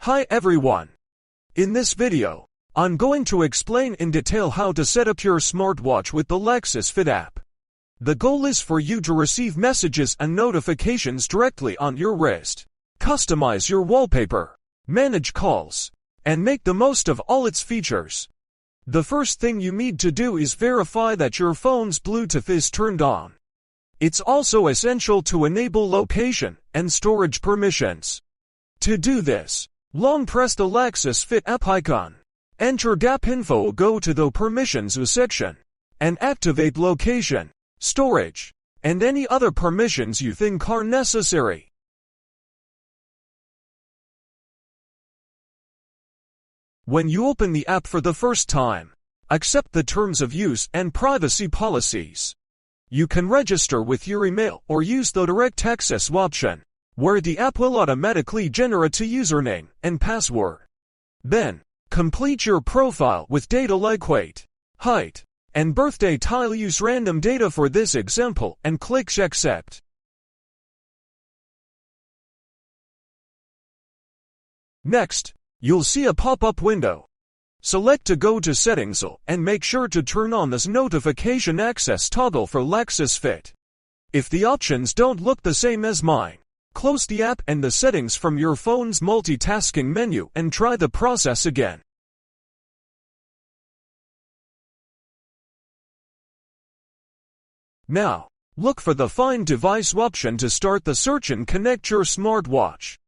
Hi everyone. In this video, I'm going to explain in detail how to set up your smartwatch with the Laxas Fit app. The goal is for you to receive messages and notifications directly on your wrist, customize your wallpaper, manage calls, and make the most of all its features. The first thing you need to do is verify that your phone's Bluetooth is turned on. It's also essential to enable location and storage permissions. To do this, long press the Laxas Fit app icon, enter app info, go to the permissions section, and activate location, storage, and any other permissions you think are necessary. When you open the app for the first time, accept the terms of use and privacy policies. You can register with your email or use the direct access option, where the app will automatically generate a username and password. Then, complete your profile with data like weight, height, and birthday. I'll use random data for this example and click accept. Next, you'll see a pop-up window. Select to go to settings and make sure to turn on this notification access toggle for Laxas Fit. If the options don't look the same as mine, close the app and the settings from your phone's multitasking menu and try the process again. Now, look for the Find Device option to start the search and connect your smartwatch.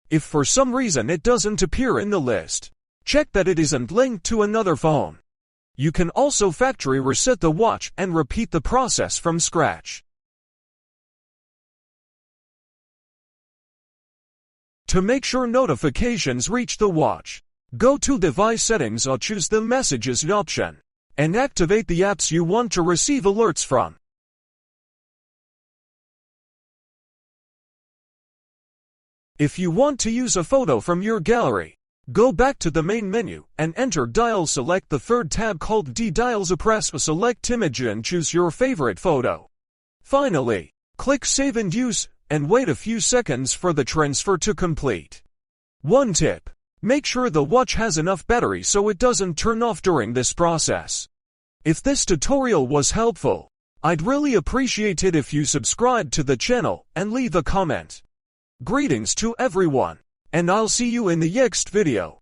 If for some reason it doesn't appear in the list, check that it isn't linked to another phone. You can also factory reset the watch and repeat the process from scratch. To make sure notifications reach the watch, go to Device Settings or choose the Messages option, and activate the apps you want to receive alerts from. If you want to use a photo from your gallery, go back to the main menu and enter Dial. Select the third tab called D-Dials. Press Select Image and choose your favorite photo. Finally, click Save and Use, and wait a few seconds for the transfer to complete. One tip: make sure the watch has enough battery so it doesn't turn off during this process. If this tutorial was helpful, I'd really appreciate it if you subscribe to the channel and leave a comment. Greetings to everyone, and I'll see you in the next video.